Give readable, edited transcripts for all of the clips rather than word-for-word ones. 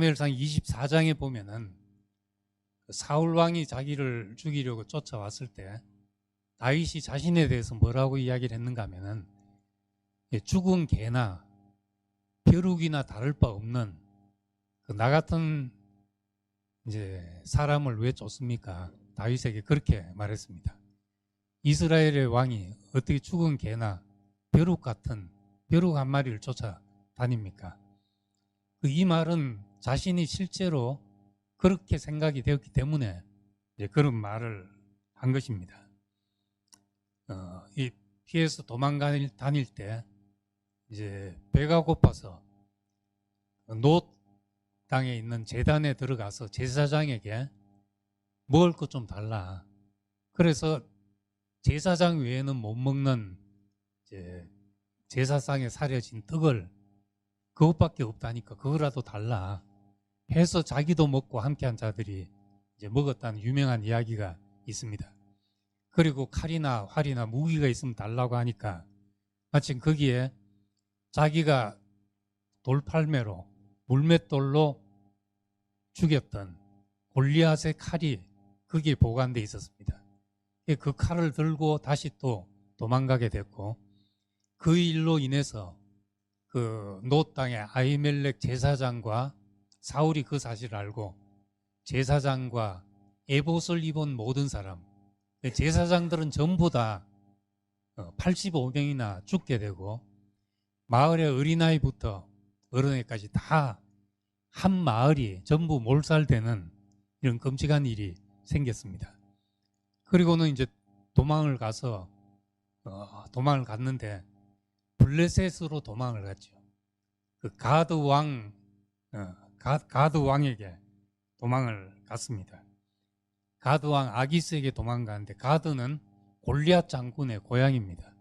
사무엘상 24장에 보면은 사울 왕이 자기를 죽이려고 쫓아왔을 때 다윗이 자신에 대해서 뭐라고 이야기를 했는가 하면은 죽은 개나 벼룩이나 다를 바 없는 나 같은 이제 사람을 왜 쫓습니까? 다윗에게 그렇게 말했습니다. 이스라엘의 왕이 어떻게 죽은 개나 벼룩 한 마리를 쫓아다닙니까? 이 말은 자신이 실제로 그렇게 생각이 되었기 때문에 이제 그런 말을 한 것입니다. 이 피해서 다닐 때 이제 배가 고파서 노 땅에 있는 제단에 들어가서 제사장에게 먹을 것 좀 달라. 그래서 제사장 외에는 못 먹는 이제 제사상에 차려진 떡을 그것밖에 없다니까 그거라도 달라 해서 자기도 먹고 함께한 자들이 이제 먹었다는 유명한 이야기가 있습니다. 그리고 칼이나 활이나 무기가 있으면 달라고 하니까 마침 거기에 자기가 돌팔매로 물맷돌로 죽였던 골리앗의 칼이 거기에 보관되어 있었습니다. 그 칼을 들고 다시 또 도망가게 됐고 그 일로 인해서 그 노 땅의 아히멜렉 제사장과 사울이 그 사실을 알고 제사장과 에봇을 입은 모든 사람 제사장들은 전부 다 85명이나 죽게 되고 마을의 어린아이부터 어른애까지 다 한 마을이 전부 몰살되는 이런 끔찍한 일이 생겼습니다. 그리고는 이제 도망을 갔는데 블레셋으로 도망을 갔죠. 그 가드 왕에게 도망을 갔습니다. 가드 왕 아기스에게 도망가는데 가드는 골리앗 장군의 고향입니다.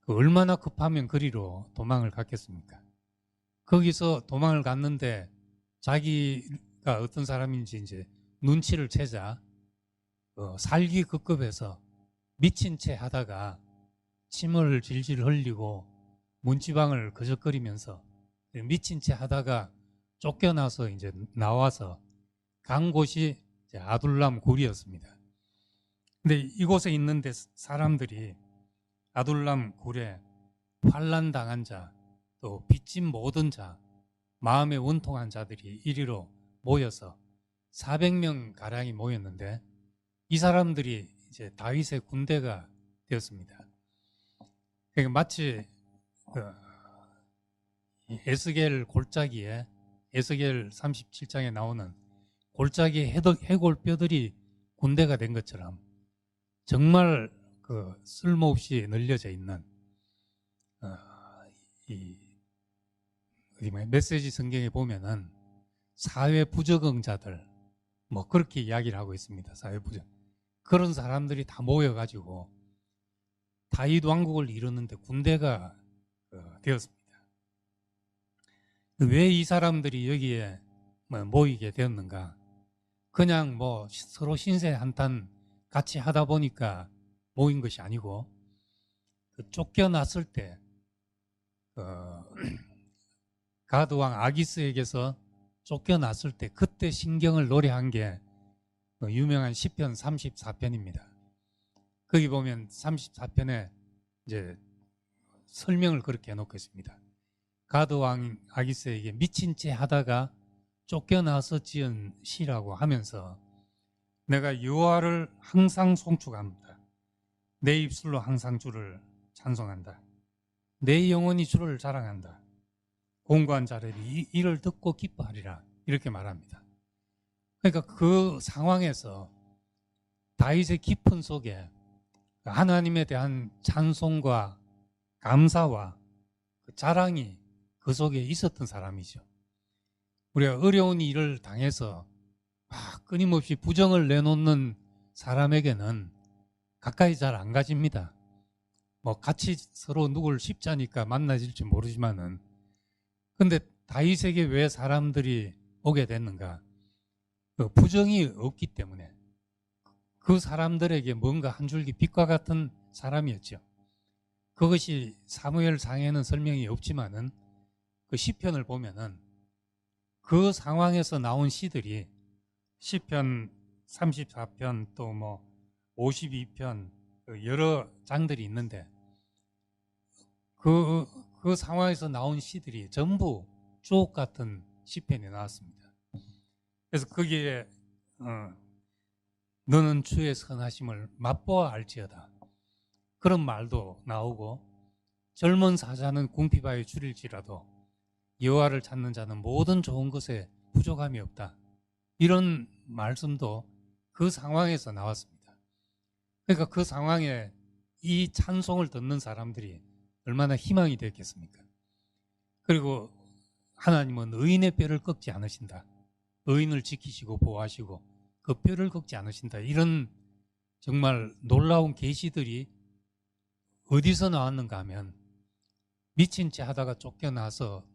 얼마나 급하면 그리로 도망을 갔겠습니까? 거기서 도망을 갔는데 자기가 어떤 사람인지 이제 눈치를 채자 살기 급급해서 미친 채 하다가 침을 질질 흘리고 문지방을 거적거리면서 미친 채 하다가 쫓겨나서 이제 나와서 간 곳이 이제 아둘람 굴이었습니다. 근데 이곳에 있는데 사람들이 아둘람 굴에 환난 당한 자, 또 빚진 모든 자, 마음에 원통한 자들이 이리로 모여서 400명 가량이 모였는데 이 사람들이 이제 다윗의 군대가 되었습니다. 그러니까 마치 에스겔 골짜기에 에스겔 37장에 나오는 골짜기의 해골뼈들이 군대가 된 것처럼 정말 그 쓸모없이 널려져 있는 이 메시지 성경에 보면은 사회 부적응자들 뭐 그렇게 이야기를 하고 있습니다. 사회 부적 그런 사람들이 다 모여가지고 다윗 왕국을 이루는데 군대가 되었습니다. 왜 이 사람들이 여기에 모이게 되었는가? 그냥 뭐 서로 신세 한탄 같이 하다 보니까 모인 것이 아니고 쫓겨났을 때 가드 왕 아기스에게서 쫓겨났을 때 그때 신경을 노래한 게 유명한 시편 34편입니다. 거기 보면 34편에 이제 설명을 그렇게 해놓고 있습니다. 가드 왕 아기스에게 미친 채 하다가 쫓겨나서 지은 시라고 하면서 내가 여호와를 항상 송축합니다. 내 입술로 항상 주를 찬송한다. 내 영혼이 주를 자랑한다. 공고한 자들이 이를 듣고 기뻐하리라 이렇게 말합니다. 그러니까 그 상황에서 다윗의 깊은 속에 하나님에 대한 찬송과 감사와 그 자랑이 그 속에 있었던 사람이죠. 우리가 어려운 일을 당해서 끊임없이 부정을 내놓는 사람에게는 가까이 잘 안 가집니다. 뭐 같이 서로 누굴 십자니까 만나질지 모르지만은 근데 다윗에게 왜 사람들이 오게 됐는가? 그 부정이 없기 때문에 그 사람들에게 뭔가 한 줄기 빛과 같은 사람이었죠. 그것이 사무엘상에는 설명이 없지만은 그 시편을 보면은 그 상황에서 나온 시들이 시편 34편 또 뭐 52편 여러 장들이 있는데 그 상황에서 나온 시들이 전부 주옥 같은 시편이 나왔습니다. 그래서 거기에 너는 주의 선하심을 맛보아 알지어다 그런 말도 나오고, 젊은 사자는 궁핍하여 줄일지라도 여호와를 찾는 자는 모든 좋은 것에 부족함이 없다, 이런 말씀도 그 상황에서 나왔습니다. 그러니까 그 상황에 이 찬송을 듣는 사람들이 얼마나 희망이 됐겠습니까? 그리고 하나님은 의인의 뼈를 꺾지 않으신다, 의인을 지키시고 보호하시고 그 뼈를 꺾지 않으신다, 이런 정말 놀라운 계시들이 어디서 나왔는가 하면 미친 채 하다가 쫓겨나서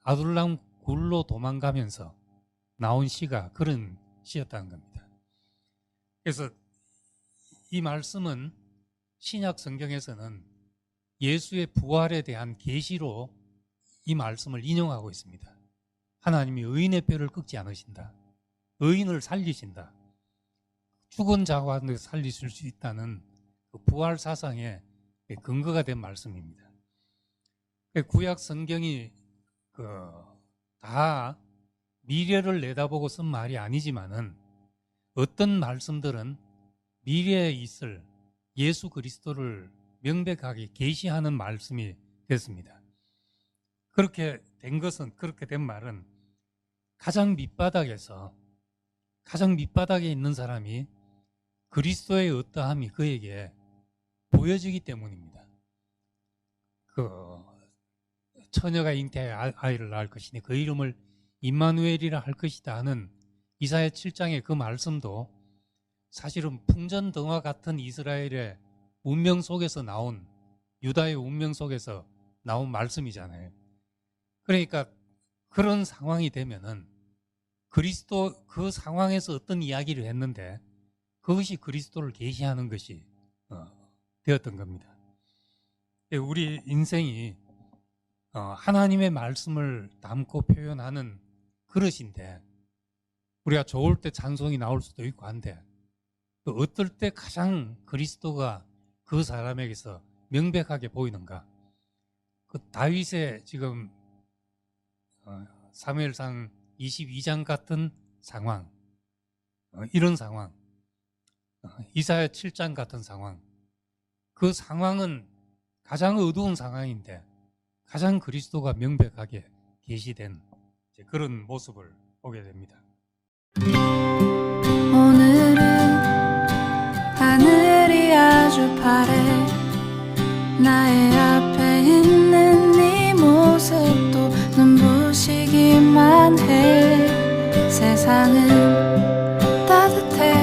아둘람 굴로 도망가면서 나온 시가 그런 시였다는 겁니다. 그래서 이 말씀은 신약 성경에서는 예수의 부활에 대한 계시로 이 말씀을 인용하고 있습니다. 하나님이 의인의 뼈를 꺾지 않으신다, 의인을 살리신다, 죽은 자와 살리실 수 있다는 그 부활 사상의 근거가 된 말씀입니다. 구약 성경이 다 미래를 내다보고 쓴 말이 아니지만은 어떤 말씀들은 미래에 있을 예수 그리스도를 명백하게 계시하는 말씀이 됐습니다. 그렇게 된 말은 가장 밑바닥에 있는 사람이 그리스도의 어떠함이 그에게 보여지기 때문입니다. 처녀가 잉태하여 아이를 낳을 것이니 그 이름을 임마누엘이라 할 것이다 하는 이사야 7장의 그 말씀도 사실은 풍전등화 같은 이스라엘의 운명 속에서 나온, 유다의 운명 속에서 나온 말씀이잖아요. 그러니까 그런 상황이 되면은 그리스도, 그 상황에서 어떤 이야기를 했는데 그것이 그리스도를 계시하는 것이 되었던 겁니다. 우리 인생이 하나님의 말씀을 담고 표현하는 그릇인데, 우리가 좋을 때 찬송이 나올 수도 있고 한데 어떨 때 가장 그리스도가 그 사람에게서 명백하게 보이는가? 다윗의 지금 사무엘상 22장 같은 상황, 이런 상황, 이사야 7장 같은 상황, 그 상황은 가장 어두운 상황인데 가장 그리스도가 명백하게 계시된 그런 모습을 보게 됩니다. 오늘은 하늘이 아주 파래, 나의 앞에 있는 네 모습도 눈부시기만 해. 세상은 따뜻해,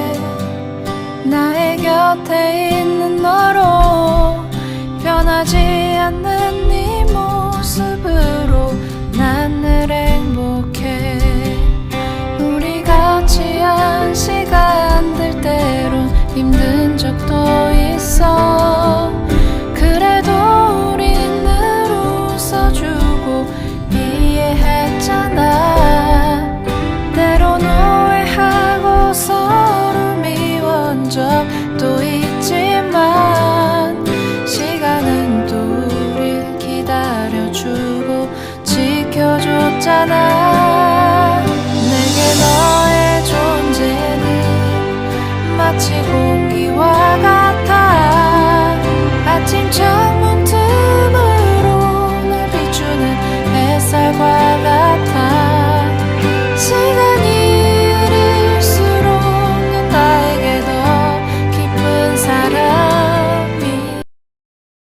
나의 곁에 있는 너로 변하지 않는